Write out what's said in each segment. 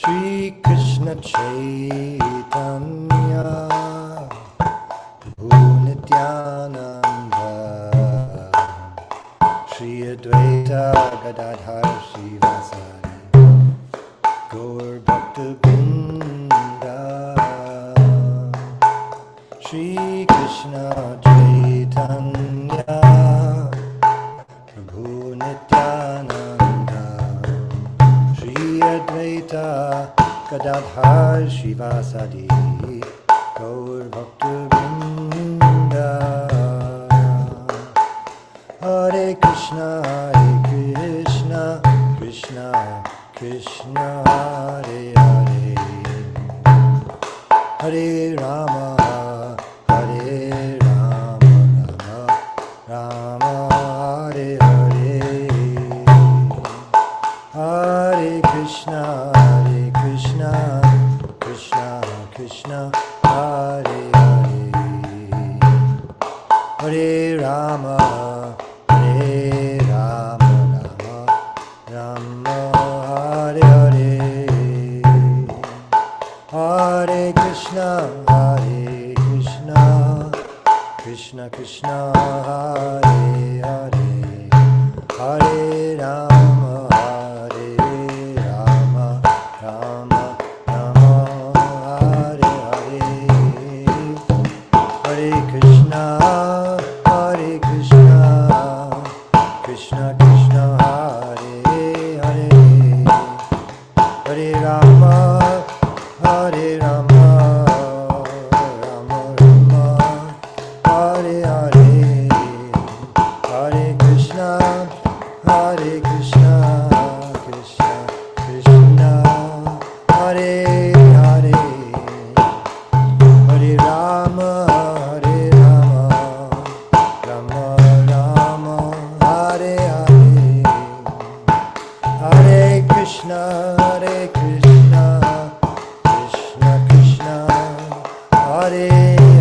Shri Krishna Chaitanya Prabhu Nityananda Shri Advaita Gadadhar Srivasadi Gaur Bhakta Vrinda Shri Krishna Chaitanya Prabhu Nityananda Shri Advaita Gadadhar Srivasadi Gaur Bhakta Vrinda Hare Krishna Krishna Krishna Hare Hare Hare Rama Hare Rama Rama Hare Hare Hare Krishna Krishna Krishna Hare Hare Hare Rama Rama Hare Hare Hare Krishna Krishna Krishna Hare Hare Hare Rama Rama Hare Hare Hare Krishna Krishna Krishna Hare Hare Hare Rama Rama Rama Hare Hare Hare Krishna Krishna Krishna Hare Hare Hare Rama Rama Rama Hare Hare Hare Krishna Krishna Krishna Hare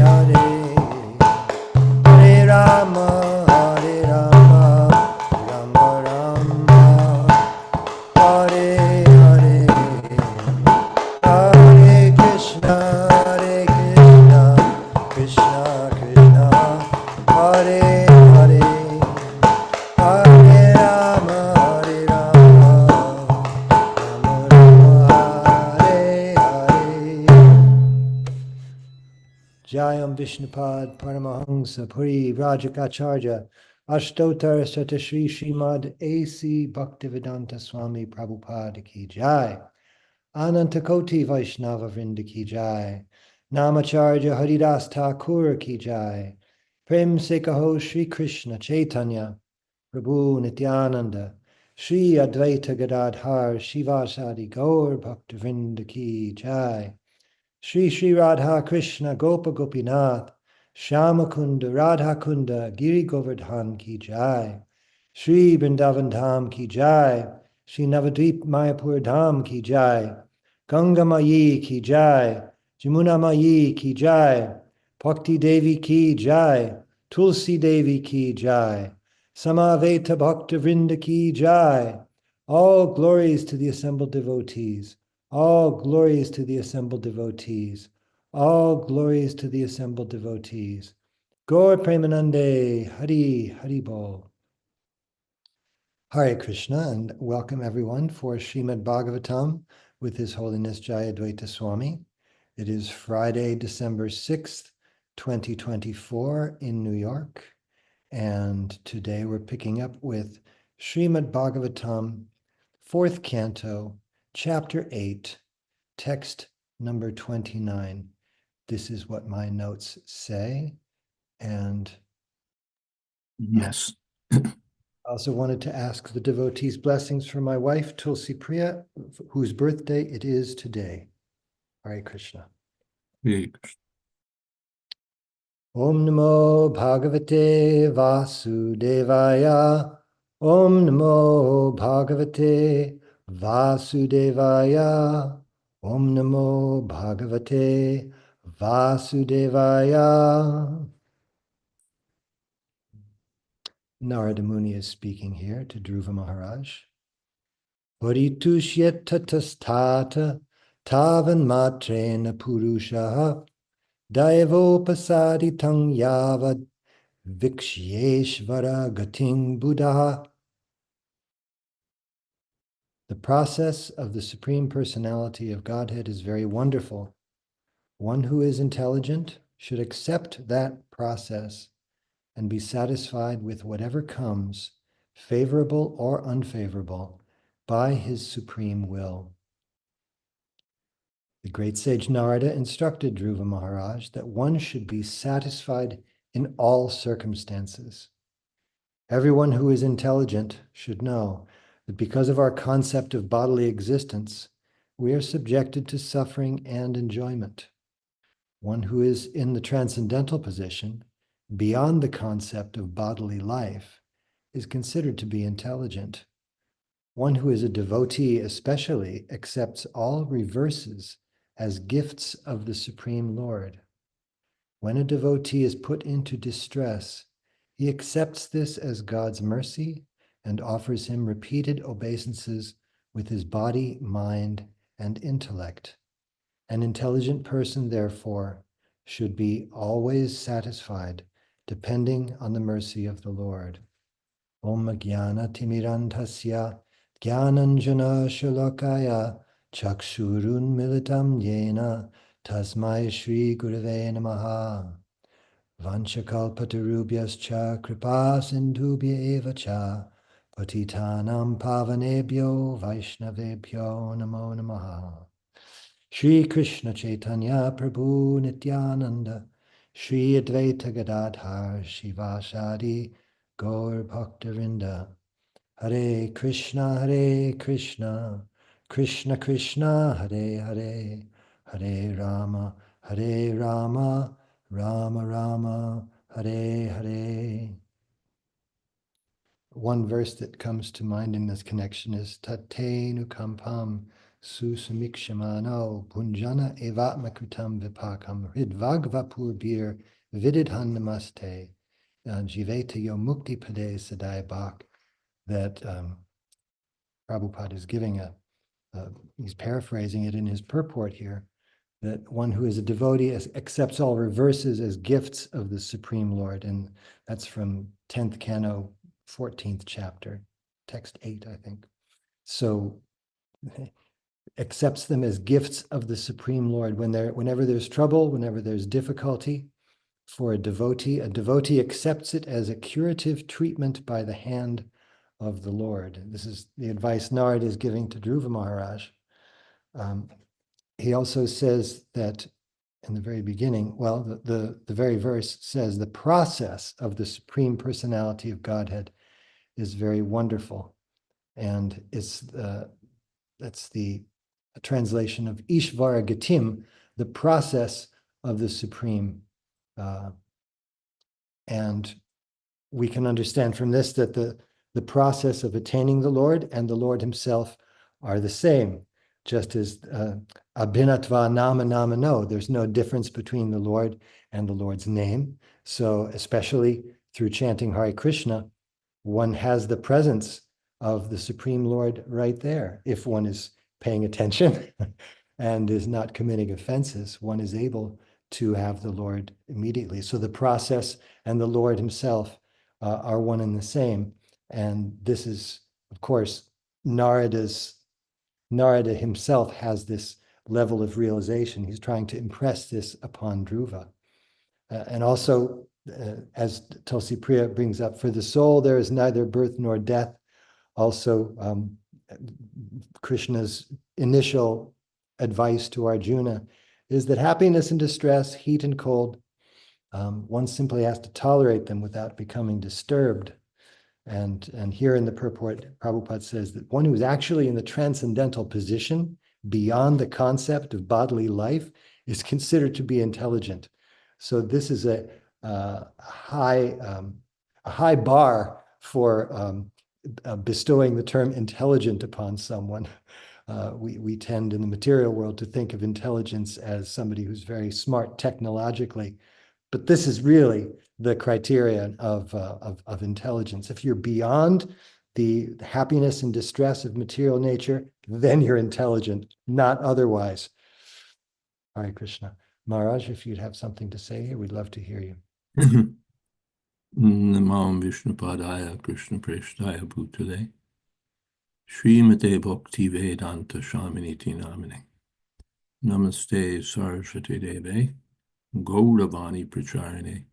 Hare Hare Rama Rama Rama Hare Hare Hare Krishna Krishna Krishna Hare Hare Hare Rama Jayam Vishnupad Paramahamsa Puri Rajakacharya Ashtotar Satashri Srimad A.C. Bhaktivedanta Swami Prabhupada Ki Jai Anantakoti Vaishnava Vrinda Ki Jai Namacharya Haridas Thakur Ki Jai Prem Sekaho Shri Krishna Chaitanya Prabhu Nityananda Shri Advaita Gadadhar Shivasadi Gaur Bhaktivinoda Ki Jai Shri Radha Krishna Gopa Gopinath Shyamakunda Radha Kunda Giri Govardhan Ki Jai Shri Vrindavan Dham Ki Jai Shri Navadvip Mayapur Dham Ki Jai Ganga Mayi Ki Jai Jamuna Mayi Ki Jai Bhakti Devi Ki Jai Tulsi Devi Ki Jai Samaveta Bhakta Vrinda Ki Jai. All glories to the assembled devotees. All glories to the assembled devotees. All glories to the assembled devotees. Gaur Premanande, Hari Bol. Hare Krishna, and welcome everyone for Srimad Bhagavatam with His Holiness Jayadvaita Swami. It is Friday, December 6th, 2024 in New York, and today we're picking up with Srimad Bhagavatam, 4th Canto, Chapter 8, Text number 29. This is what my notes say, and yes. I also wanted to ask the devotees' blessings for my wife, Tulsi Priya, whose birthday it is today. Hare Krishna. Om Namo Bhagavate Vasudevaya. Om Namo Bhagavate Vasudevaya. Om Namo Bhagavate Vasudevaya. Narada Muni is speaking here to Dhruva Maharaj. Paritushyat tatastata tavan matrena purushaha daivopasaditam yavad vikshyeshvara gating buddha. The process of the Supreme Personality of Godhead is very wonderful. One who is intelligent should accept that process and be satisfied with whatever comes, favorable or unfavorable, by his supreme will. The great sage Narada instructed Dhruva Maharaj that one should be satisfied in all circumstances. Everyone who is intelligent should know that because of our concept of bodily existence, we are subjected to suffering and enjoyment. One who is in the transcendental position, beyond the concept of bodily life, is considered to be intelligent. One who is a devotee especially accepts all reverses as gifts of the Supreme Lord. When a devotee is put into distress, he accepts this as God's mercy and offers him repeated obeisances with his body, mind, and intellect. An intelligent person, therefore, should be always satisfied, depending on the mercy of the Lord. Om Jnana Timirantasya Jnananjana Shalakaya Chakshurun Militam Yena Tasmai Shri Gurave Namaha. Vanchakalpatarubhyascha Kripa Sindhubhya Eva Cha Patitanam Pavanebhyo Vaishnavebhyo Namo Namaha. Shri Krishna Chaitanya Prabhu Nityananda Shri Advaita Gadadhar Shivasadi Gaur Bhaktavinda. Hare Krishna, Krishna Krishna, Hare Hare, Hare Rama, Rama Rama, Hare Hare. One verse that comes to mind in this connection is Tatenu Kampam Susamikshamano Punjana Evatmakritam Vipakam Hridvagvapur Bir Vididhan Namaste Jiveta Yo Mukti Pade Sadai Bhak. That Prabhupada is giving he's paraphrasing it in his purport here, that one who is a devotee accepts all reverses as gifts of the Supreme Lord. And that's from 10th Canto, 14th chapter, text 8, I think. So accepts them as gifts of the Supreme Lord. Whenever there's trouble, whenever there's difficulty for a devotee accepts it as a curative treatment by the hand of the Lord. This is the advice Narada is giving to Dhruva Maharaj. He also says that in the very beginning, well, the very verse says the process of the Supreme Personality of Godhead is very wonderful. And that's the translation of Ishvara Gatim, the process of the Supreme. And we can understand from this that the process of attaining the Lord and the Lord himself are the same, just as abhinatva nama nama no. There's no difference between the Lord and the Lord's name. So especially through chanting Hare Krishna, one has the presence of the Supreme Lord right there. If one is paying attention and is not committing offenses, one is able to have the Lord immediately. So the process and the Lord himself are one and the same. And this is, of course, Narada himself has this level of realization. He's trying to impress this upon Dhruva. And also, as Tulsi Priya brings up, for the soul there is neither birth nor death. Also, Krishna's initial advice to Arjuna is that happiness and distress, heat and cold, one simply has to tolerate them without becoming disturbed. And here in the purport, Prabhupada says that one who is actually in the transcendental position beyond the concept of bodily life is considered to be intelligent. So this is a high bar for bestowing the term intelligent upon someone. We tend in the material world to think of intelligence as somebody who's very smart technologically, but this is really the criterion of intelligence. If you're beyond the happiness and distress of material nature, then you're intelligent, not otherwise. Hare Krishna. Maharaj, if you'd have something to say here, we'd love to hear you. Namam Vishnupadaya Krishna Preshtaya Bhutale Srimate Bhakti Vedanta Shaminiti Namine Namaste Saraswati Deve Gauravani Pracharine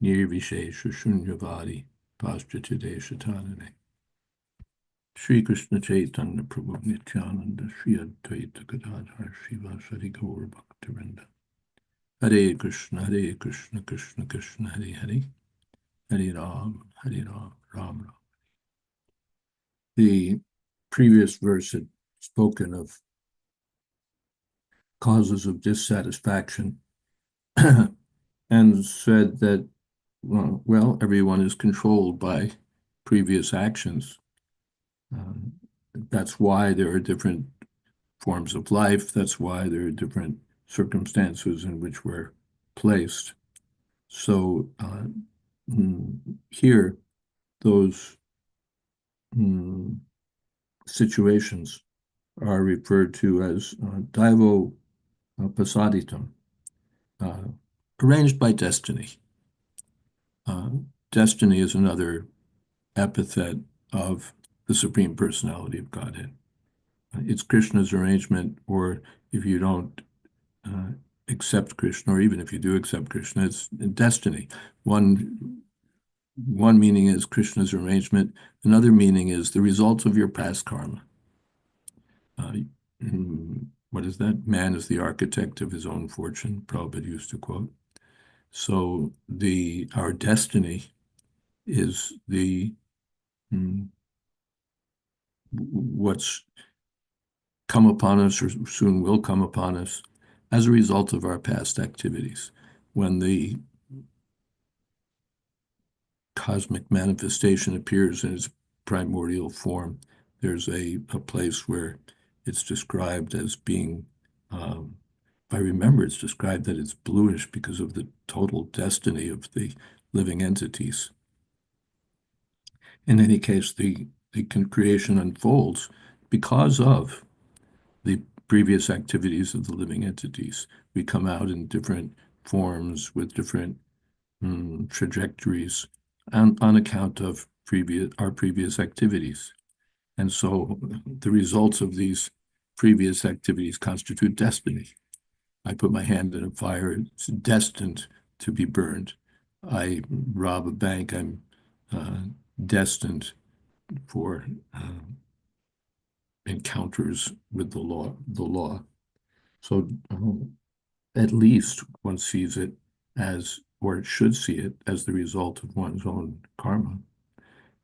Nirvishesha Shunyavadi Paschatide Shatanane Sri Krishna Chaitanya Prabhu Nityananda Sri Advaita Gadadhar Srivasadi Gaur Bhaktivinoda Hare Krishna Krishna Krishna Hare Hare Hare Ram Ram Ram. The previous verse had spoken of causes of dissatisfaction and said that, well, everyone is controlled by previous actions. That's why there are different forms of life. That's why there are different circumstances in which we're placed. So here, those situations are referred to as Daivo Pasaditam, arranged by destiny. Destiny is another epithet of the Supreme Personality of Godhead. It's Krishna's arrangement, or if you don't accept Krishna, or even if you do accept Krishna, it's destiny. One meaning is Krishna's arrangement. Another meaning is the result of your past karma. What is that? Man is the architect of his own fortune, Prabhupada used to quote. So our destiny is what's come upon us or soon will come upon us as a result of our past activities. When the cosmic manifestation appears in its primordial form, there's a place where it's described as being, if I remember, it's described that it's bluish because of the total destiny of the living entities. In any case, the creation unfolds because of the previous activities of the living entities. We come out in different forms with different trajectories on account of our previous activities. And so the results of these previous activities constitute destiny. I put my hand in a fire, it's destined to be burned. I rob a bank, I'm destined for encounters with the law. So at least one sees it as, or it should see it as the result of one's own karma.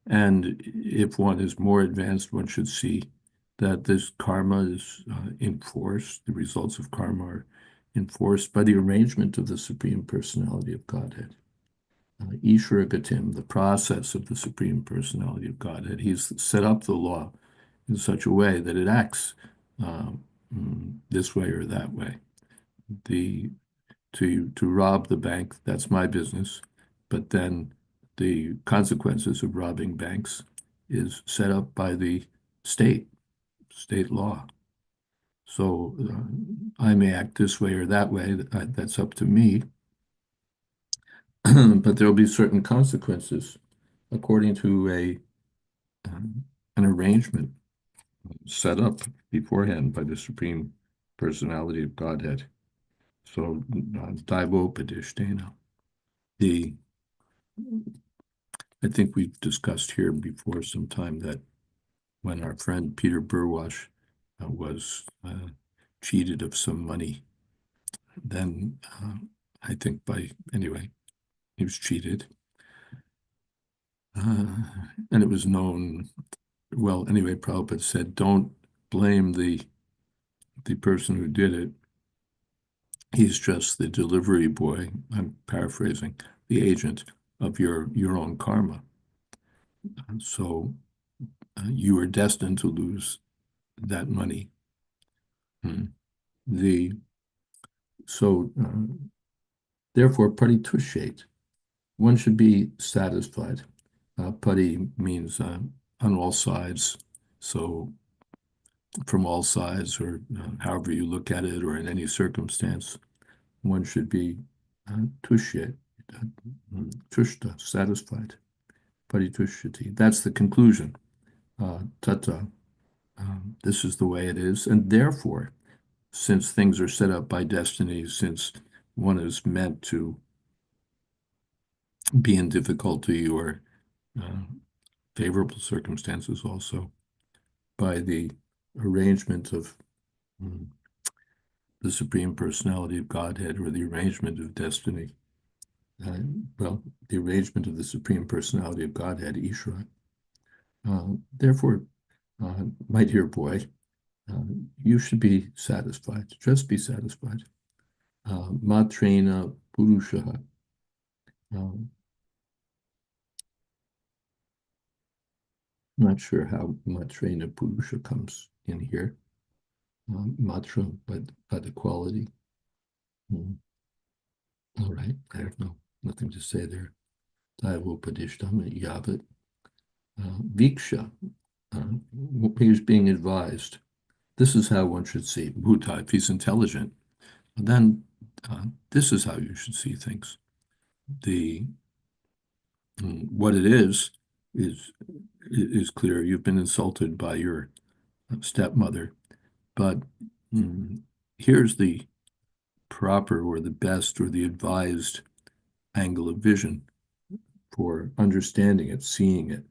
And if one is more advanced, one should see that this karma is enforced, the results of karma are enforced by the arrangement of the Supreme Personality of Godhead. Ishvara Gatim, the process of the Supreme Personality of Godhead. He's set up the law in such a way that it acts this way or that way. To rob the bank, that's my business, but then the consequences of robbing banks is set up by the state law. So I may act this way or that way, that's up to me. But there'll be certain consequences according to an arrangement set up beforehand by the Supreme Personality of Godhead. So Daivopadishtena. I think we've discussed here before sometime that when our friend Peter Burwash was cheated of some money, then I think he was cheated. And it was known, well, anyway, Prabhupada said, don't blame the person who did it. He's just the delivery boy, I'm paraphrasing, the agent of your own karma. So you are destined to lose that money. Therefore, paritushet, one should be satisfied. Pari means on all sides. So from all sides, or however you look at it, or in any circumstance, one should be tushya, tushta, satisfied, paritushyati. That's the conclusion. Tata, this is the way it is, and therefore, since things are set up by destiny, since one is meant to be in difficulty or favorable circumstances also, by the arrangement of the Supreme Personality of Godhead, or the arrangement of destiny, well, the arrangement of the Supreme Personality of Godhead, Ishvara. Therefore, my dear boy, you should be satisfied. Just be satisfied. Matrena Purushaha. Not sure how Matrena Purusha comes in here. Matra, by the quality. All right, I have nothing to say there. Daivopadishtam yavat. Viksha, he was being advised. This is how one should see Bhuta. If he's intelligent, then this is how you should see things. What it is clear. You've been insulted by your stepmother, but here's the proper, or the best, or the advised angle of vision for understanding it, seeing it.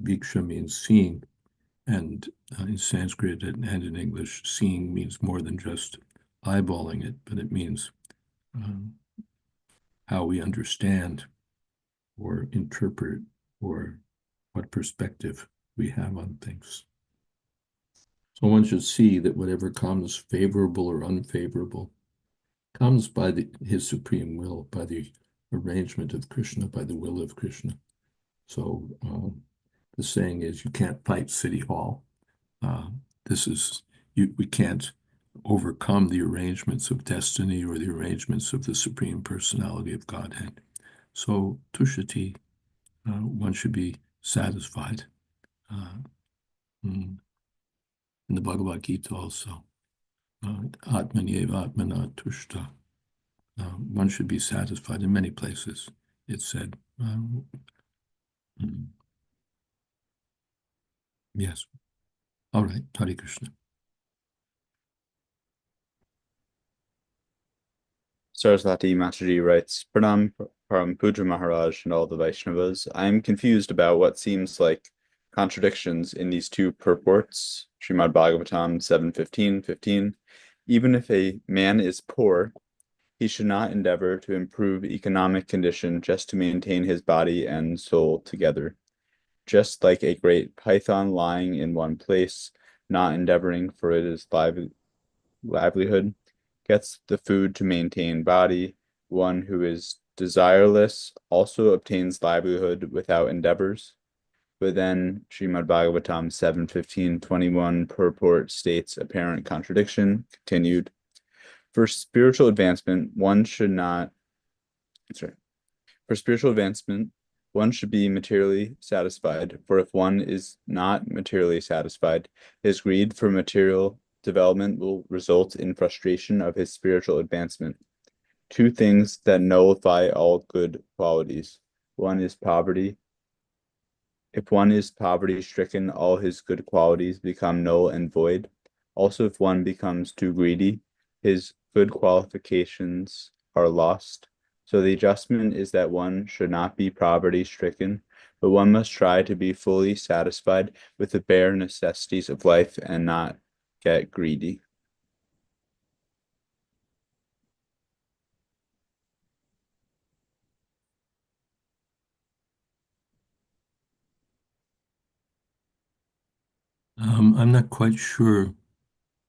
Viksha means seeing, and in Sanskrit and in English, seeing means more than just eyeballing it, but it means how we understand or interpret, or what perspective we have on things. So one should see that whatever comes, favorable or unfavorable, comes by his supreme will, by the arrangement of Krishna, by the will of Krishna. So the saying is, you can't fight City Hall. We can't overcome the arrangements of destiny or the arrangements of the Supreme Personality of Godhead. So tushati, one should be satisfied. In the Bhagavad Gita also, Atmanyeva Atmana Tushta. One should be satisfied. In many places, it's said. Yes. All right. Hare Krishna. Saraswati Mataji writes, Pranam Param Puja Maharaj and all the Vaishnavas. I am confused about what seems like contradictions in these two purports. Srimad Bhagavatam 7:15. Even if a man is poor, he should not endeavor to improve economic condition just to maintain his body and soul together. Just like a great python lying in one place, not endeavoring for its livelihood, gets the food to maintain body, one who is desireless also obtains livelihood without endeavors. But then Srimad Bhagavatam 7:15-21 purport states apparent contradiction. Continued. For spiritual advancement, one should be materially satisfied, for if one is not materially satisfied, his greed for material development will result in frustration of his spiritual advancement. Two things that nullify all good qualities. One is poverty. If one is poverty-stricken, all his good qualities become null and void. Also, if one becomes too greedy, his good qualifications are lost. So the adjustment is that one should not be poverty-stricken, but one must try to be fully satisfied with the bare necessities of life and not get greedy. I'm not quite sure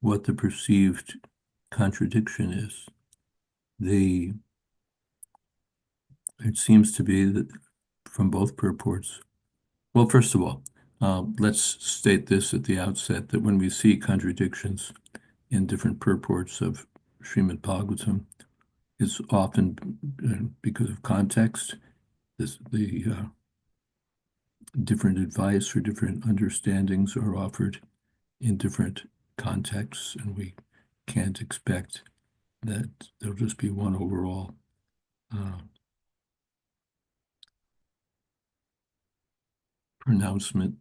what the perceived contradiction is. It seems to be that from both purports. Well, first of all, let's state this at the outset, that when we see contradictions in different purports of Srimad Bhagavatam, it's often because of context. The different advice or different understandings are offered in different contexts, and we can't expect that there'll just be one overall pronouncement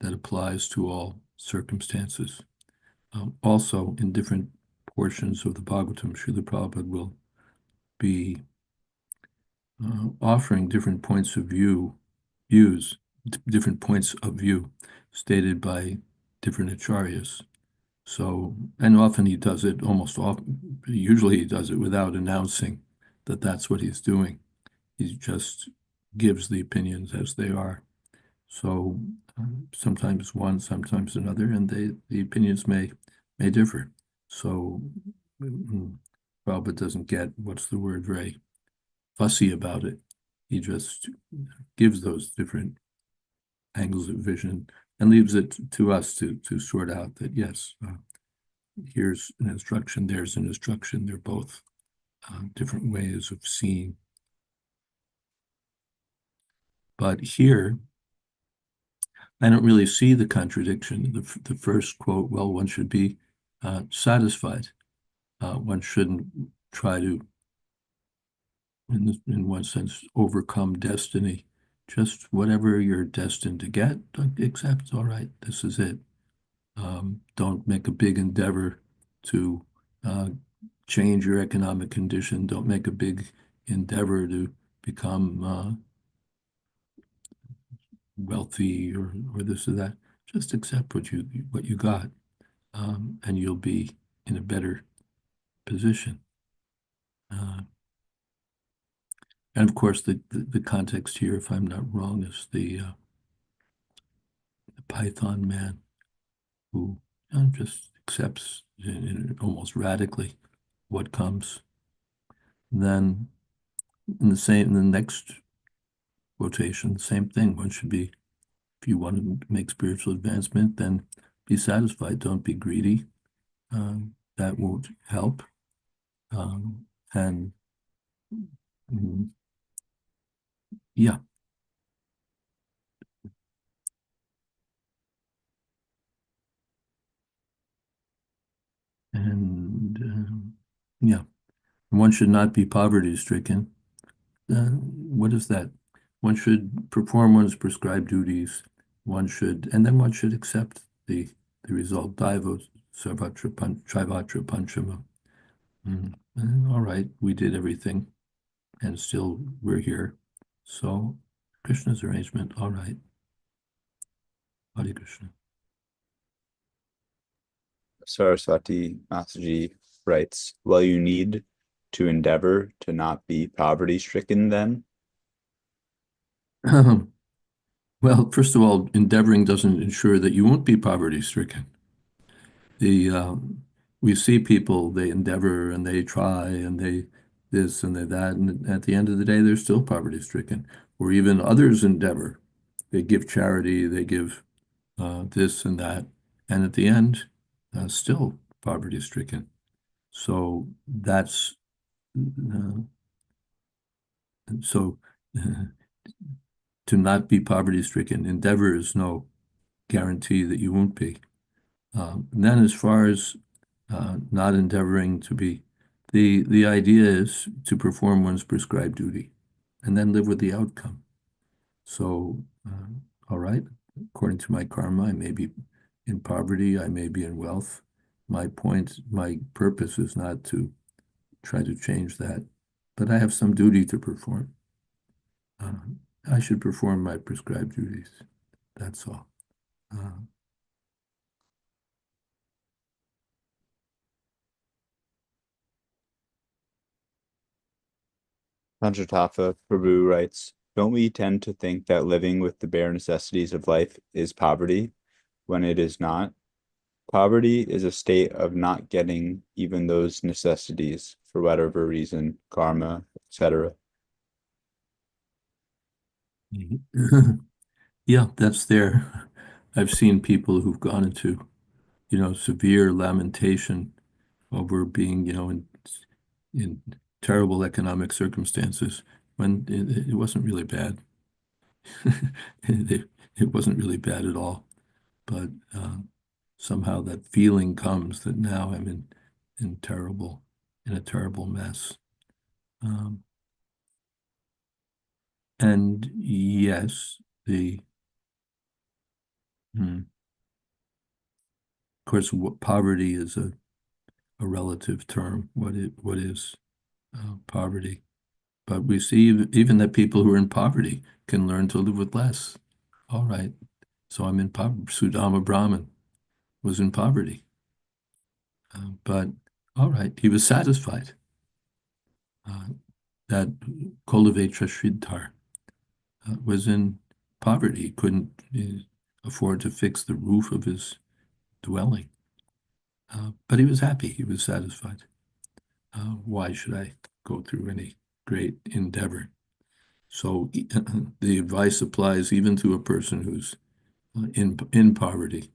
that applies to all circumstances. Also, in different portions of the Bhagavatam, Srila Prabhupada will be offering different points of different points of view stated by different acharyas. So, and often he does it usually he does it without announcing that that's what he's doing. He just gives the opinions as they are. So sometimes one, sometimes another, and the opinions may differ. So Prabhupada doesn't get, what's the word, very fussy about it. He just gives those different angles of vision and leaves it to us to sort out that, yes, here's an instruction, there's an instruction. They're both different ways of seeing. But here, I don't really see the contradiction. The first quote, well, one should be satisfied. One shouldn't try to, in one sense, overcome destiny. Just whatever you're destined to get, accept, all right, this is it. Don't make a big endeavor to change your economic condition. Don't make a big endeavor to become wealthy or this or that. Just accept what you got, and you'll be in a better position. And of course, the context here, if I'm not wrong, is the Python man who just accepts almost radically what comes. Then in the next quotation, same thing. One should be, if you want to make spiritual advancement, then be satisfied. Don't be greedy. That won't help. And yeah. And yeah, one should not be poverty stricken. What is that? One should perform one's prescribed duties. And then one should accept the result. Daivo Sarvatra Trivatra Panchama. All right, we did everything, and still we're here. So Krishna's arrangement, all right. Hare Krishna. Saraswati Mataji writes, well, you need to endeavor to not be poverty-stricken then? Well, first of all, endeavoring doesn't ensure that you won't be poverty-stricken. We see people, they endeavor and they try and they this and they that, and at the end of the day, they're still poverty-stricken. Or even others endeavor. They give charity, they give this and that, and at the end, still poverty-stricken. So that's so to not be poverty-stricken, endeavor is no guarantee that you won't be. And then as far as not endeavoring to be, the idea is to perform one's prescribed duty and then live with the outcome. So, all right, according to my karma, I may be in poverty, I may be in wealth. My purpose is not to try to change that, but I have some duty to perform. I should perform my prescribed duties. That's all. Panchatattva Prabhu writes, don't we tend to think that living with the bare necessities of life is poverty when it is not? Poverty is a state of not getting even those necessities for whatever reason, karma, etc. Yeah, that's there. I've seen people who've gone into, severe lamentation over being, in terrible economic circumstances when it wasn't really bad. It wasn't really bad at all. But somehow that feeling comes that now I'm in a terrible mess. And yes, of course, poverty is a relative term. What is poverty? But we see even that people who are in poverty can learn to live with less. All right, so I'm in poverty. Sudama Brahman was in poverty, but all right, he was satisfied. That Kolavetra Sridhar was in poverty. He couldn't afford to fix the roof of his dwelling. But he was happy. He was satisfied. Why should I go through any great endeavor? So the advice applies even to a person who's in poverty,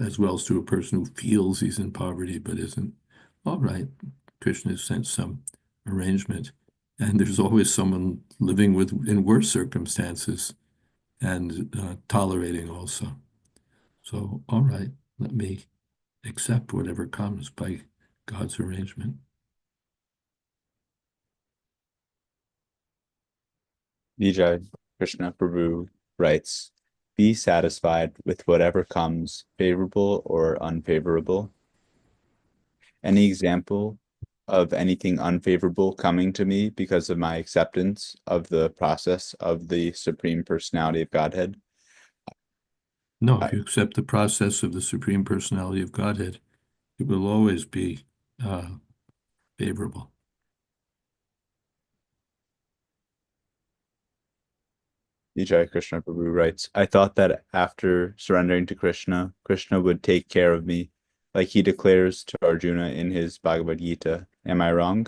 as well as to a person who feels he's in poverty but isn't. All right, Krishna has sent some arrangement, and there's always someone living in worse circumstances and tolerating also. So, all right, let me accept whatever comes by God's arrangement. Vijay Krishna Prabhu writes, be satisfied with whatever comes, favorable or unfavorable. Any example of anything unfavorable coming to me because of my acceptance of the process of the Supreme Personality of Godhead? No, if you accept the process of the Supreme Personality of Godhead, it will always be favorable. Vijay Krishna Prabhu writes, I thought that after surrendering to Krishna, Krishna would take care of me, like he declares to Arjuna in his Bhagavad Gita. Am I wrong?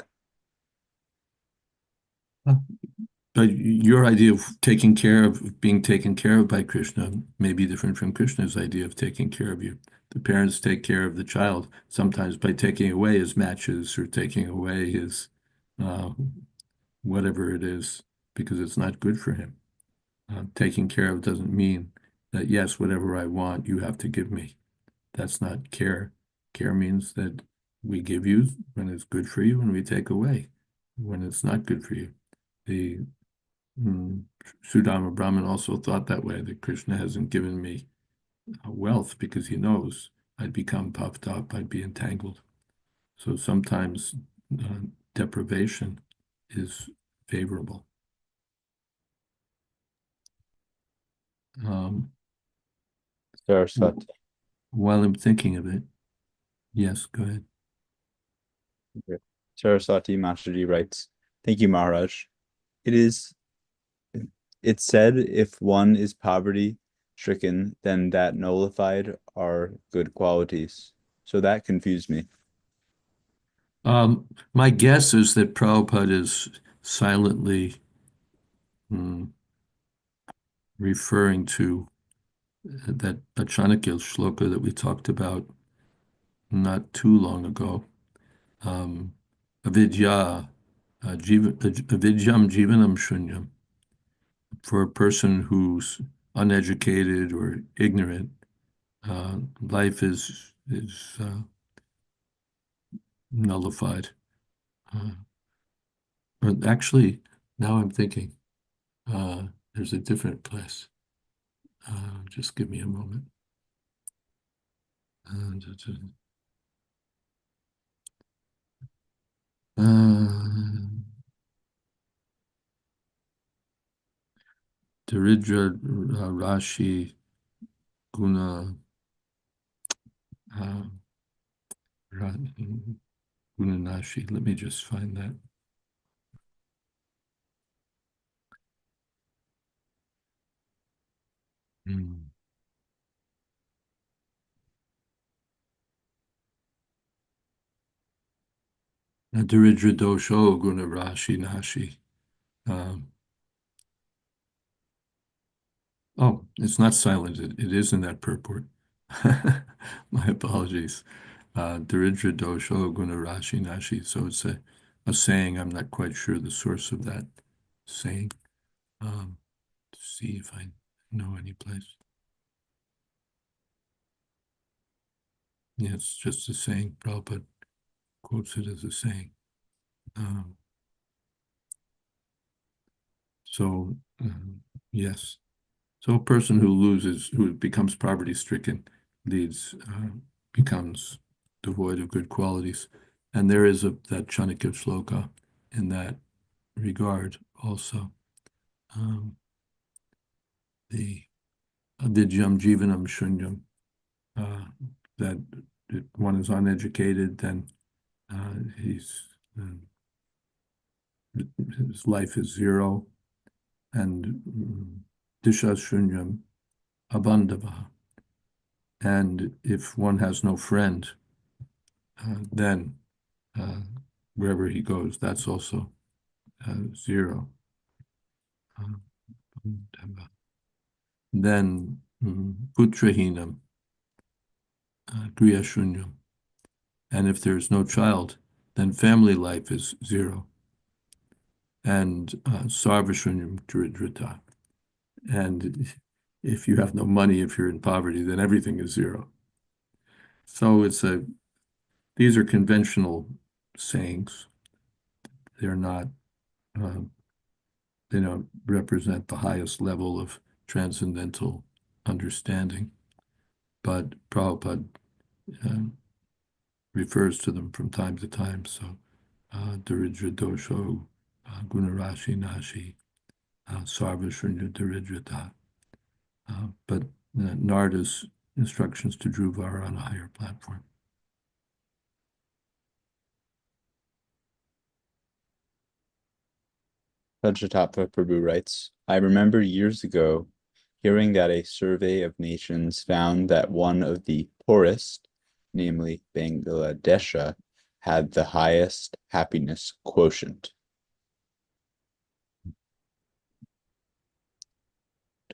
But your idea of being taken care of by Krishna may be different from Krishna's idea of taking care of you. The parents take care of the child sometimes by taking away his matches or taking away his uh, whatever it is because it's not good for him. Taking care of doesn't mean that, yes, whatever I want, you have to give me. That's not care. Care means that we give you when it's good for you and we take away when it's not good for you. The Sudama Brahman also thought that way, that Krishna hasn't given me wealth because he knows I'd become puffed up, I'd be entangled. So sometimes deprivation is favorable. Saraswati. While I'm thinking of it, yes, go ahead. Saraswati Masterji writes, thank you, Maharaj. It's said if one is poverty stricken, then that nullified are good qualities. So that confused me. My guess is that Prabhupada is silently referring to that Chanakya shloka that we talked about not too long ago. Avidyam jivanam shunyam. For a person who's uneducated or ignorant, life is nullified. But actually, now I'm thinking, there's a different place. Just give me a moment. Daridra Rashi Guna Gunanashi. Let me just find that. Daridra Dosho Guna Rashi Nashi. Oh, it's not silent. It is in that purport. My apologies. Daridra Dosho Guna Rashi Nashi. So it's a saying. I'm not quite sure the source of that saying. To see if I know any place. Yeah, it's just a saying. Prabhupada quotes it as a saying. So, yes. So a person who becomes poverty-stricken, becomes devoid of good qualities. And there is that Chanakya shloka in that regard also. The Avidyam Jivanam Shunyam, that one is uneducated, then his life is zero, and Disha Shunyam Abandava. And if one has no friend, then wherever he goes, that's also zero. Then Putrahinam, Griyashunyam. And if there's no child, then family life is zero. And Sarvashunyam Dridrita. And if you have no money, if you're in poverty, then everything is zero. So these are conventional sayings. They're not, they don't represent the highest level of transcendental understanding, but Prabhupada refers to them from time to time. So, Daridra Dosho, Gunarashi Nashi, Sarvashunya Daridrata. But Narda's instructions to Dhruva are on a higher platform. Panchatattva Prabhu writes, I remember years ago hearing that a survey of nations found that one of the poorest, namely Bangladesh, had the highest happiness quotient.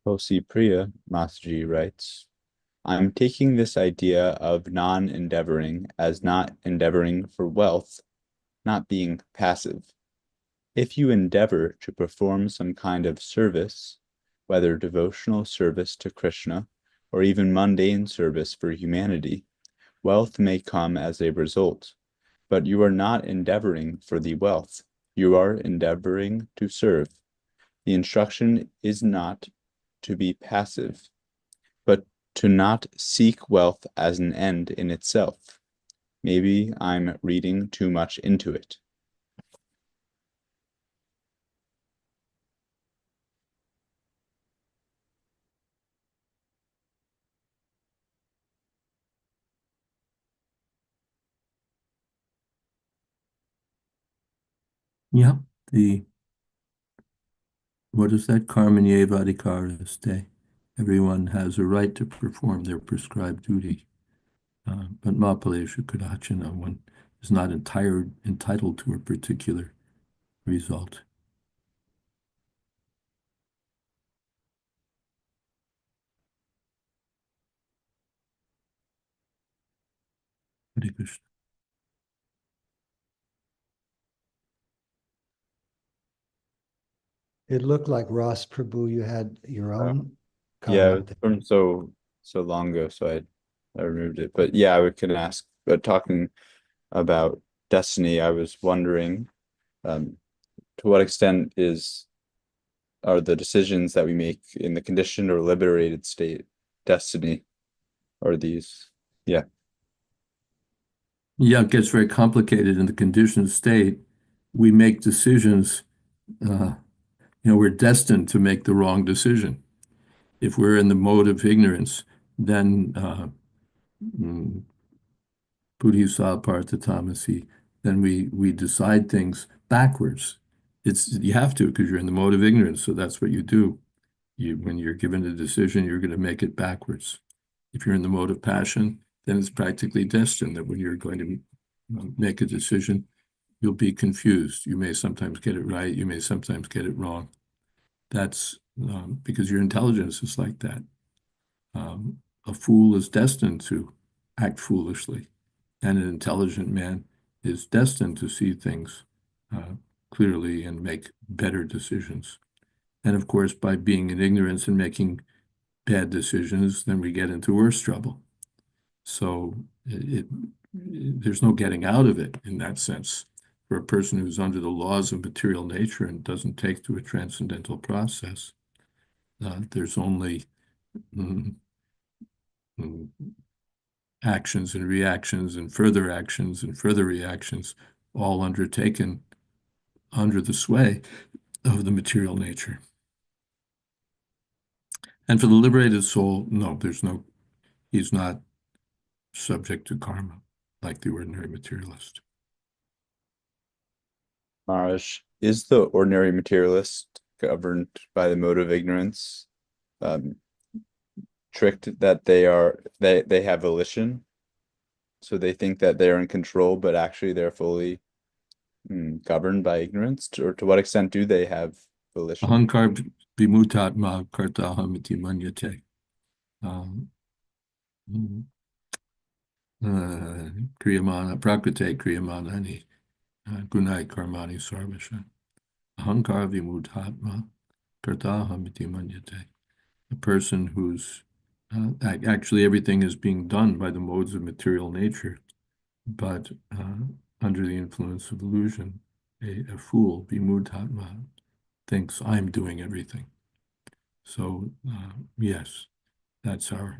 Tosi Priya Mataji writes, I'm taking this idea of non-endeavoring as not endeavoring for wealth, not being passive. If you endeavor to perform some kind of service, whether devotional service to Krishna or even mundane service for humanity, wealth may come as a result, but you are not endeavoring for the wealth. You are endeavoring to serve. The instruction is not to be passive, but to not seek wealth as an end in itself. Maybe I'm reading too much into it. Yeah, what is that? Karmanye Vadikaraste. Everyone has a right to perform their prescribed duty. But Mapalesha Kudachana, one is not entitled to a particular result. Hare Krishna. It looked like Ross Prabhu, you had your own Yeah, comment. from so long ago, so I removed it. But yeah, I can ask. But talking about destiny, I was wondering, to what extent are the decisions that we make in the conditioned or liberated state destiny? Are these? Yeah. Yeah, it gets very complicated in the conditioned state. We make decisions, we're destined to make the wrong decision. If we're in the mode of ignorance, then Buddhisa Partha then we decide things backwards. You have to, because you're in the mode of ignorance, so that's what you do. When you're given a decision, you're going to make it backwards. If you're in the mode of passion, then it's practically destined that when you're going to make a decision, you'll be confused. You may sometimes get it right, you may sometimes get it wrong. That's because your intelligence is like that. A fool is destined to act foolishly, and an intelligent man is destined to see things clearly and make better decisions. And of course, by being in ignorance and making bad decisions, then we get into worse trouble. So there's no getting out of it in that sense. For a person who's under the laws of material nature and doesn't take to a transcendental process, there's only mm, mm, actions and reactions and further reactions, all undertaken under the sway of the material nature. And for the liberated soul, no, he's not subject to karma like the ordinary materialist. Maharaj, is the ordinary materialist governed by the mode of ignorance, tricked that they have volition, so they think that they're in control, but actually they're fully governed by ignorance? Or to what extent do they have volition? Ahankar vimutatma kartaham iti manyate. Kriyamana prakrite kriyamanani gunai karmani sarvasha. Ahankar vimutatma kartaham iti manyate. A person who's actually everything is being done by the modes of material nature, but under the influence of illusion, a fool, vimutatma, thinks I'm doing everything. So yes, that's our.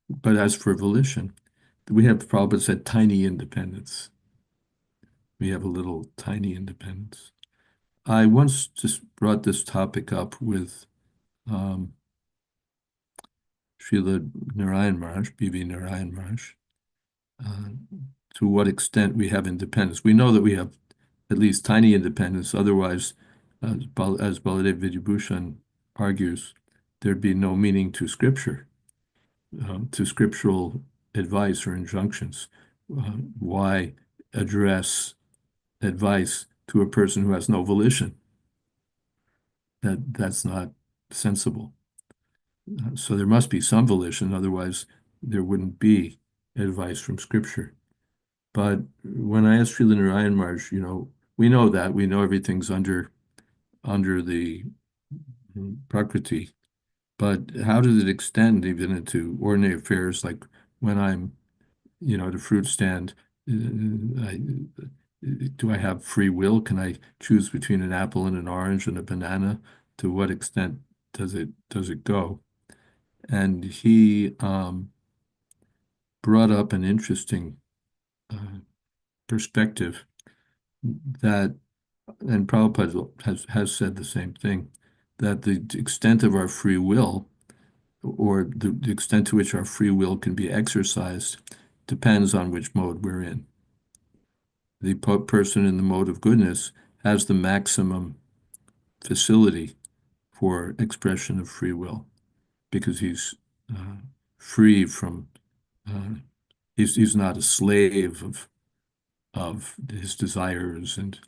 But as for volition, we have Prabhupada said tiny independence. We have a little tiny independence. I once just brought this topic up with Srila Narayan Maharaj, B.V. Narayan Maharaj, to what extent we have independence. We know that we have at least tiny independence. Otherwise, as Baladev Vidyabhushan argues, there'd be no meaning to scripture, to scriptural advice or injunctions. Why address advice to a person who has no volition? That's not sensible. So there must be some volition, otherwise there wouldn't be advice from scripture. But when I asked Srila Narayan Maharaj, we know that. We know everything's under the Prakriti. But how does it extend even into ordinary affairs, like when I'm, at a fruit stand, do I have free will? Can I choose between an apple and an orange and a banana? To what extent does it go? And he brought up an interesting perspective that, and Prabhupada has said the same thing, that the extent of our free will, or the extent to which our free will can be exercised, depends on which mode we're in. The person in the mode of goodness has the maximum facility for expression of free will, because he's free from, he's not a slave of his desires and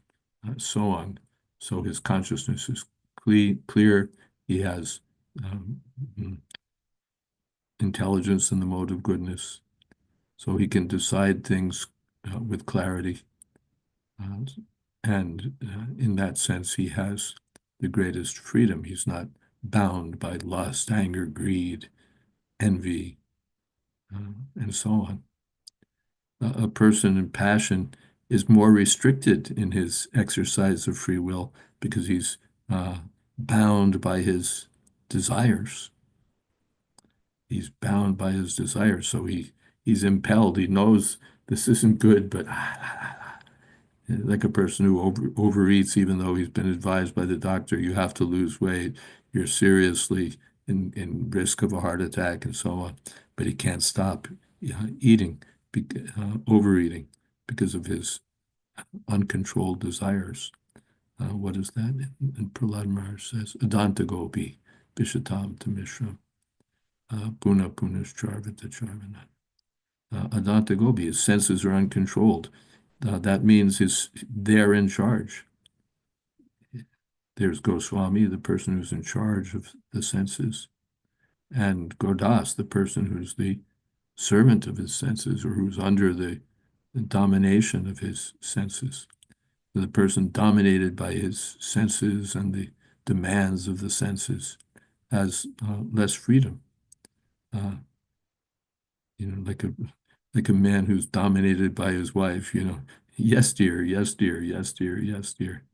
so on. So his consciousness is clear. He has intelligence in the mode of goodness, so he can decide things with clarity. And in that sense, he has the greatest freedom. He's not bound by lust, anger, greed, envy, and so on. A person in passion is more restricted in his exercise of free will because he's bound by his desires. He's bound by his desires, so he's impelled. He knows this isn't good, but like a person who overeats, even though he's been advised by the doctor, you have to lose weight, you're seriously in risk of a heart attack and so on, but he can't stop eating, overeating, because of his uncontrolled desires. What is that? And Prahlad Maharaj says, Adanta Gopi, Vishatam Tamishram, Puna Punas Charvata Charvana. Adanta Gopi, his senses are uncontrolled. That means they're in charge. There's Goswami, the person who's in charge of the senses, and Godas, the person who's the servant of his senses, or who's under the domination of his senses. The person dominated by his senses and the demands of the senses has less freedom. like a man who's dominated by his wife, yes, dear, yes, dear, yes, dear, yes, dear.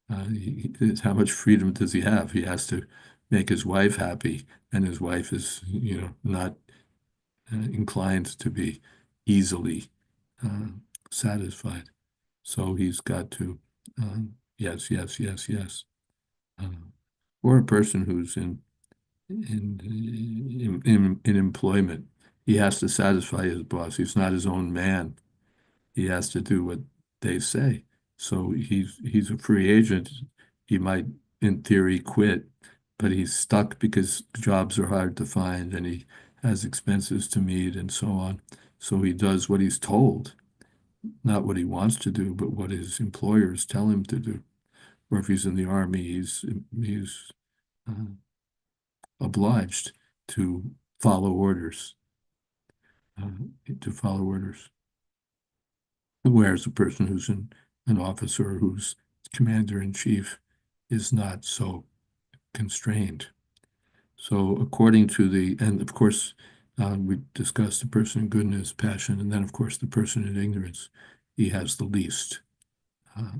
How much freedom does he have? He has to make his wife happy, and his wife is, not inclined to be easily satisfied. So he's got to, yes, yes, yes, yes. Or a person who's in employment, he has to satisfy his boss. He's not his own man. He has to do what they say. So he's a free agent. He might, in theory, quit, but he's stuck because jobs are hard to find and he has expenses to meet and so on. So he does what he's told, not what he wants to do, but what his employers tell him to do. Or if he's in the army, he's uh, obliged to follow orders, uh, to follow orders. Whereas a person who's an officer who's commander in chief is not so constrained. So according to and of course, we discussed the person in goodness, passion, and then of course the person in ignorance. He has the least uh,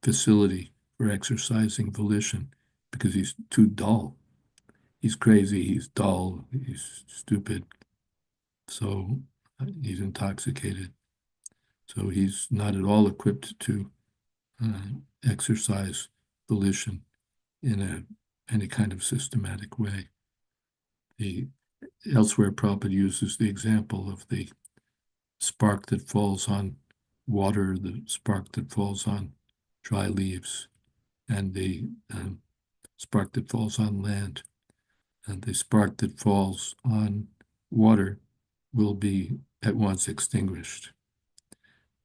facility for exercising volition because he's too dull. He's crazy, he's dull, he's stupid. So he's intoxicated. So he's not at all equipped to exercise volition in any kind of systematic way. Elsewhere, Prabhupada uses the example of the spark that falls on water, the spark that falls on dry leaves, and the spark that falls on land. And the spark that falls on water will be at once extinguished.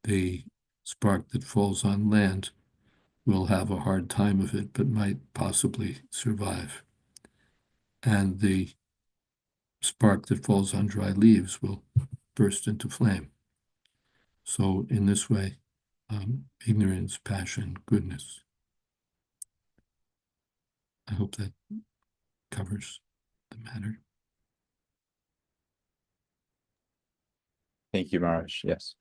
The spark that falls on land will have a hard time of it, but might possibly survive. And the spark that falls on dry leaves will burst into flame. So in this way, ignorance, passion, goodness. I hope that covers the matter. Thank you, Maharaj. Yes.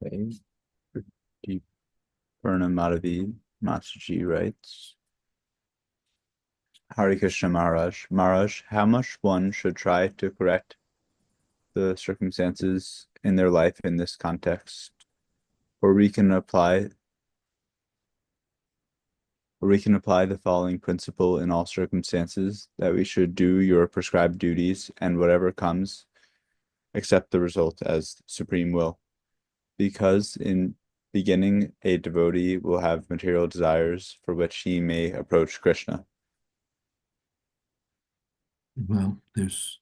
Okay. Deep Purnamadavi Masterji writes, Hare Krishna Maharaj. Maharaj, how much one should try to correct the circumstances in their life in this context, or we can apply the following principle in all circumstances, that we should do your prescribed duties and whatever comes, accept the result as supreme will. Because in beginning, a devotee will have material desires for which he may approach Krishna. Well, there's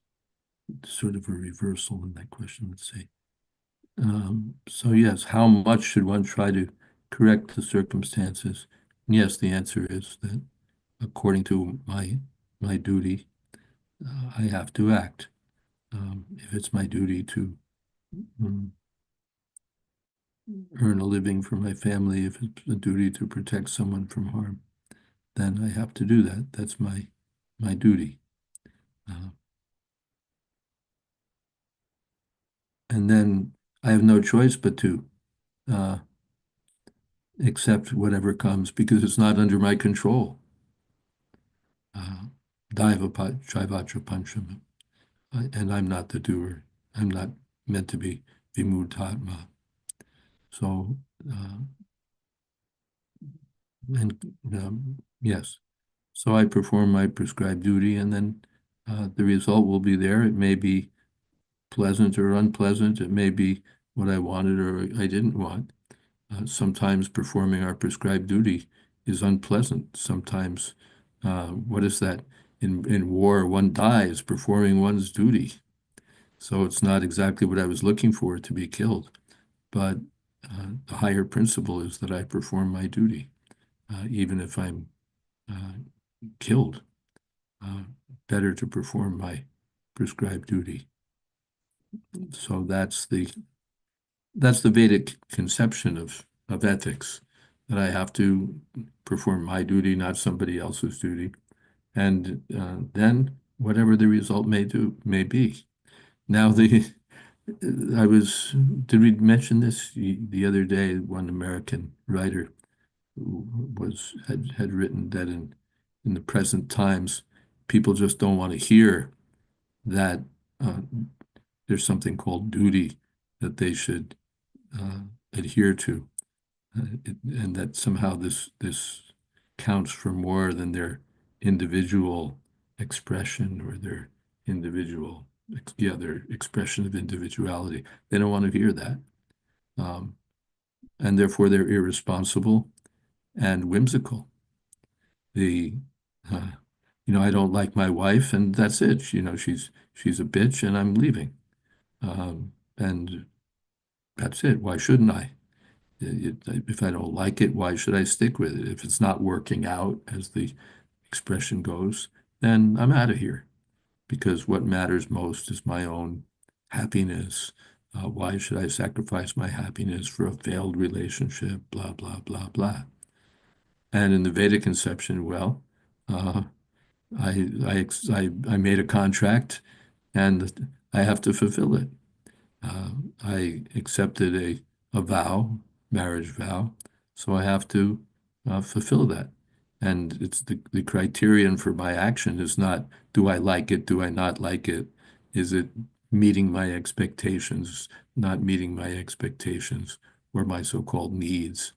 sort of a reversal in that question, let's say. So yes, how much should one try to correct the circumstances? And yes, the answer is that according to my duty, I have to act. If it's my duty to earn a living for my family, if it's a duty to protect someone from harm, then I have to do that. That's my duty. And then I have no choice but to accept whatever comes because it's not under my control. Daiva Chaivatra Pancham. And I'm not the doer. I'm not meant to be Vimuttatma. So, yes. So I perform my prescribed duty, and then the result will be there. It may be pleasant or unpleasant. It may be what I wanted or I didn't want. Sometimes performing our prescribed duty is unpleasant. Sometimes, what is that? In war, one dies performing one's duty. So it's not exactly what I was looking for, to be killed. But the higher principle is that I perform my duty, even if I'm killed. Better to perform my prescribed duty. So that's the Vedic conception of ethics, that I have to perform my duty, not somebody else's duty. And then whatever the result may be. Now did we mention this the other day? One American writer who had written that in the present times, people just don't want to hear that there's something called duty that they should adhere to, and that somehow this counts for more than their individual expression or their their expression of individuality. They don't want to hear that, and therefore they're irresponsible and whimsical. The I don't like my wife, and that's it. She's a bitch, and I'm leaving, and that's it. Why shouldn't I? If I don't like it, why should I stick with it? If it's not working out, as the expression goes, then I'm out of here, because what matters most is my own happiness. Why should I sacrifice my happiness for a failed relationship? Blah, blah, blah, blah. And in the Vedic conception, well, uh, I made a contract and I have to fulfill it. I accepted a vow, marriage vow, so I have to fulfill that. And it's the criterion for my action is not, do I like it, do I not like it? Is it meeting my expectations, not meeting my expectations, or my so-called needs?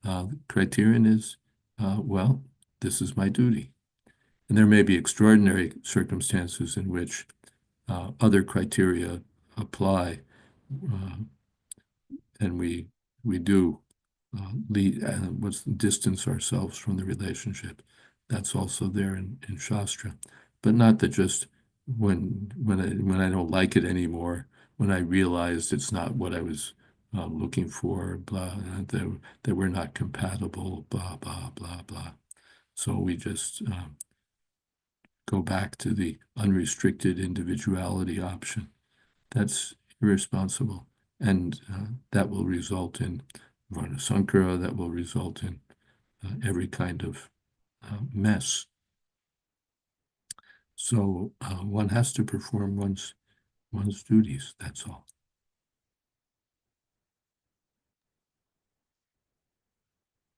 The criterion is, well, this is my duty. And there may be extraordinary circumstances in which other criteria apply, uh, and we do distance ourselves from the relationship. That's also there in Shastra, but not that just when I don't like it anymore, when I realized it's not what I was looking for, blah, that we're not compatible, blah, blah, blah, blah. So we just go back to the unrestricted individuality option. That's irresponsible. And that will result in Varnasankara, that will result in every kind of mess. So one has to perform one's duties, that's all.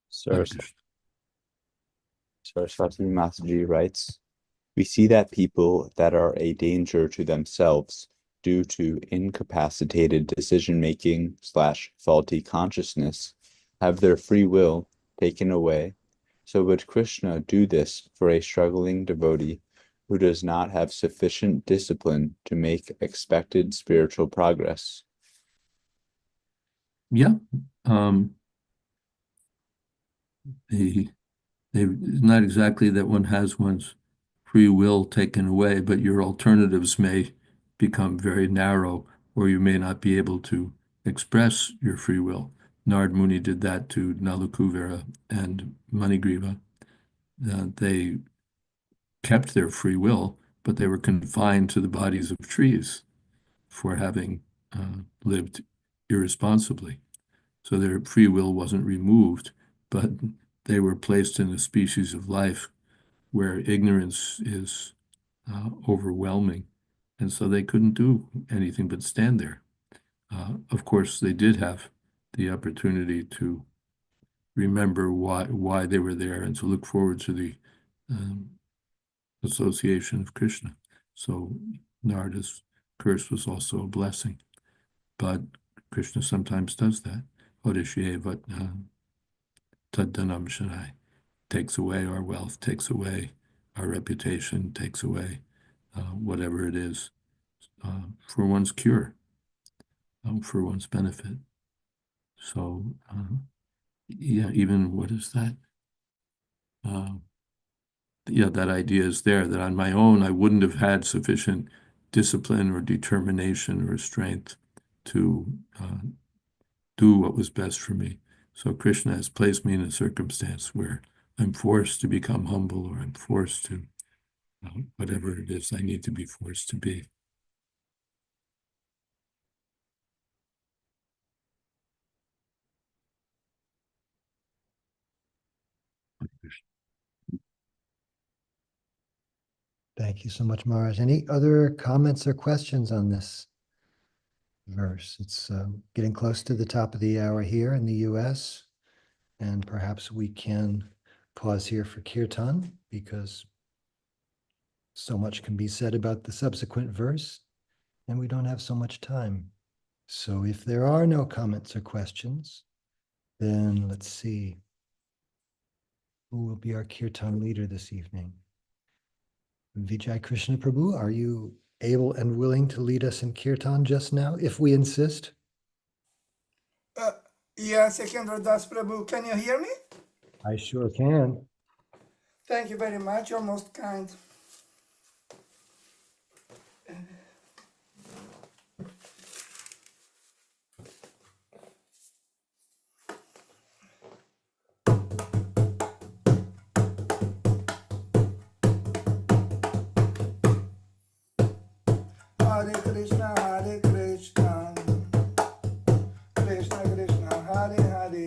Saraswati Mataji writes, we see that people that are a danger to themselves due to incapacitated decision-making / faulty consciousness have their free will taken away. So would Krishna do this for a struggling devotee who does not have sufficient discipline to make expected spiritual progress? Yeah. Not exactly that one has one's free will taken away, but your alternatives may become very narrow, or you may not be able to express your free will. Narad Muni did that to Nalakuvera and Manigriva. They kept their free will, but they were confined to the bodies of trees for having lived irresponsibly. So their free will wasn't removed, but they were placed in a species of life where ignorance is overwhelming. And so they couldn't do anything but stand there. Of course, they did have the opportunity to remember why they were there and to look forward to the um, association of Krishna. So Narada's curse was also a blessing. But Krishna sometimes does that. Odishyeva taddanam shanai, takes away our wealth, takes away our reputation, takes away whatever it is for one's cure, for one's benefit. So, yeah, even what is that? Yeah, that idea is there that on my own, I wouldn't have had sufficient discipline or determination or strength to do what was best for me. So Krishna has placed me in a circumstance where I'm forced to become humble, or I'm forced to whatever it is I need to be forced to be. Thank you so much, Maharaj. Any other comments or questions on this verse? It's getting close to the top of the hour here in the US, and perhaps we can pause here for kirtan because so much can be said about the subsequent verse, and we don't have so much time. So if there are no comments or questions, then let's see. Who will be our kirtan leader this evening? Vijay Krishna Prabhu, are you able and willing to lead us in kirtan just now, if we insist? Yes, Sekendra Das Prabhu, can you hear me? I sure can. Thank you very much, you're most kind. Hare Krishna, Krishna Krishna, Hare Hare,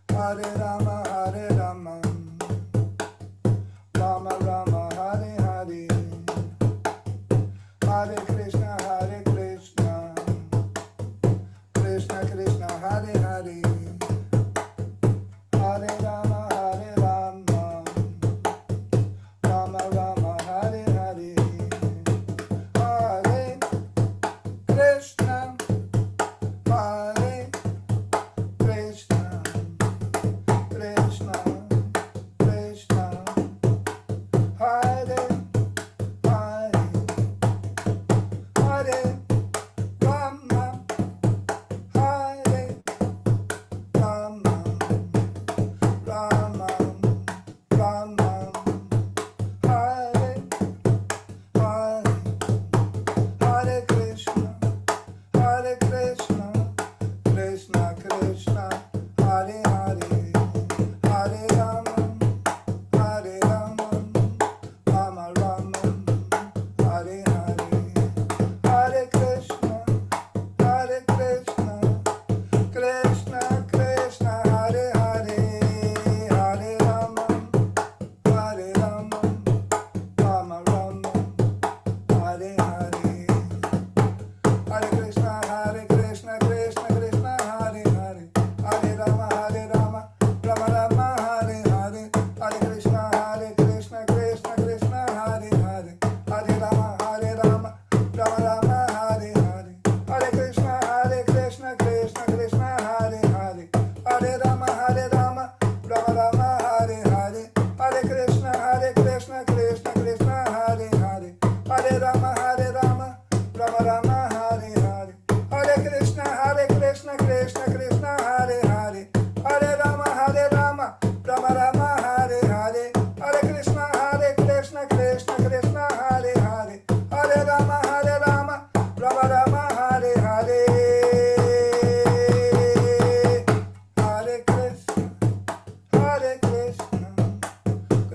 Hare Rama, Rama Rama, Hare Hare, Hare Krishna, Krishna Krishna, Hare Hare, Hare Rama, Rama Rama, Hare Hare, Hare Krishna, Hare Krishna, Krishna Krishna, Hare Hare, Hare Rama, Hare Rama, Rama Rama, Hare Hare, Hare Krishna, Krishna Krishna, Hare Hare, Hare Rama, Rama Rama, Hare Hare, Hare Krishna, Krishna Krishna, Hare Hare, Hare Rama, Rama Rama, Hare Hare, Hare Krishna, Krishna Krishna, Hare Hare, Hare Rama, Rama Rama, Hare Hare, Hare Krishna, Krishna Krishna, Hare Hare, Hare Rama, Rama Rama, Hare Hare, Hare Krishna, Krishna Krishna, Hare Hare, Hare Rama, Rama Rama, Hare Hare, Hare Krishna, Krishna Krishna, Hare Hare, Hare Rama, Rama Rama, Hare Hare, Hare Krishna, Krishna Krishna, Hare Hare, Hare Rama, Rama Rama, Hare Hare, Hare Krishna,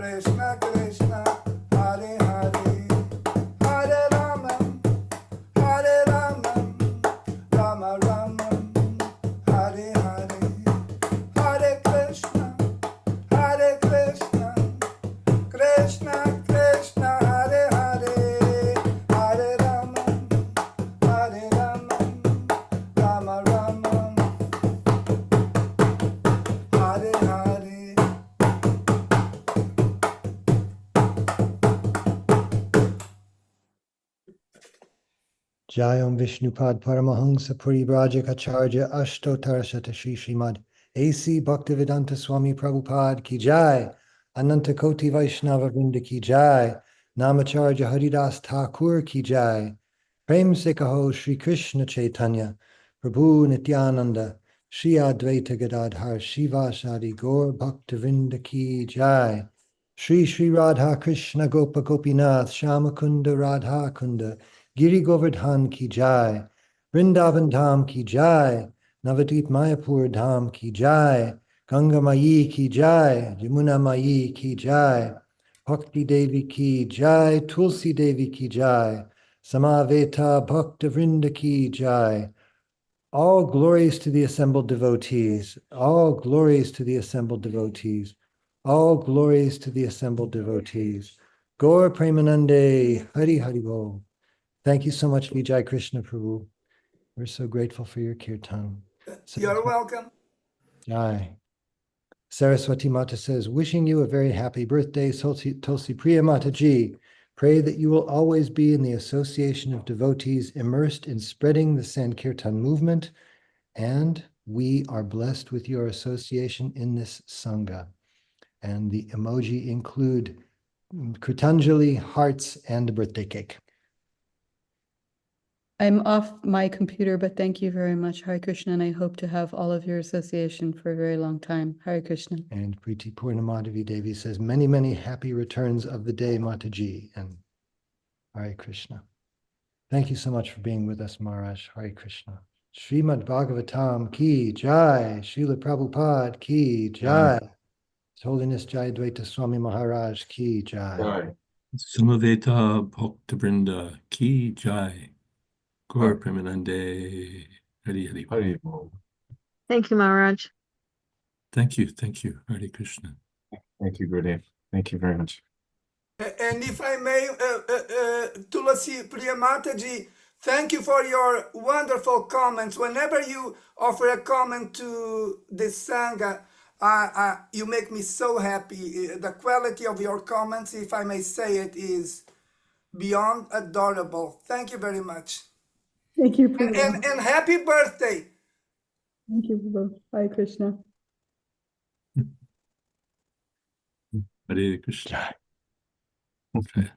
Krishna Krishna, Hare Hare, Hare Rama, Rama Rama, Hare Hare, Hare Krishna, Krishna Krishna, Hare Hare, Hare Rama, Rama Rama, Hare Hare, Hare Krishna, Krishna Krishna, Hare Hare, Hare Rama, Rama Rama, Hare Hare. Jayam Vishnupad Paramahansa Puri Brajak Ashtotar Shata Shri Srimad A.C. Bhaktivedanta Swami Prabhupada Ki Jai, Ananta Koti Vaishnava Vrinda Ki Jai, Namacharya Haridas Thakur Ki Jai, Prem Se Kaho Shri Krishna Chaitanya, Prabhu Nityananda, Shri Advaita Gadadhar Shiva Shadi Gaur Bhaktivinoda Ki Jai, Shri Shri Radha Krishna Gopa Gopinath Shamakunda Radha Kunda, Giri Govardhan Ki Jai, Vrindavan Dham Ki Jai, Navadvip Mayapur Dham Ki Jai, Ganga Mayi Ki Jai, Yamuna Mayi Ki Jai, Bhakti Devi Ki Jai, Tulsi Devi Ki Jai, Samaveta Bhakta Vrinda Ki Jai. All glories to the assembled devotees, all glories to the assembled devotees, all glories to the assembled devotees. Gaur Premanande, Hari Hari Bol. Thank you so much, Vijay Krishna Prabhu. We're so grateful for your kirtan. You're welcome. Jai. Saraswati Mata says, wishing you a very happy birthday, Tulsi Priya Mataji. Pray that you will always be in the association of devotees immersed in spreading the Sankirtan movement, and we are blessed with your association in this Sangha. And the emoji include Kritanjali, hearts, and a birthday cake. I'm off my computer, but thank you very much, Hare Krishna, and I hope to have all of your association for a very long time. Hare Krishna. And Preeti Purnamadavi Devi says, many, many happy returns of the day, Mataji, and Hare Krishna. Thank you so much for being with us, Maharaj. Hare Krishna. Srimad Bhagavatam ki jai. Srila Prabhupada ki jai. His Holiness Jayadvaita Swami Maharaj ki jai. Samaveta Bhaktabrinda Ki Jai. Gaur Premanande Hari Hari Bol. Hari Bol. Thank you, Maharaj. Thank you. Hare Krishna. Thank you, Gurudev. Thank you very much. And if I may, Tulasi Priya Mataji, thank you for your wonderful comments. Whenever you offer a comment to this Sangha, you make me so happy. The quality of your comments, if I may say it, is beyond adorable. Thank you very much. Thank you, Prabhu. And happy birthday. Thank you, Prabhu. Hare Krishna. Hare Krishna. Okay.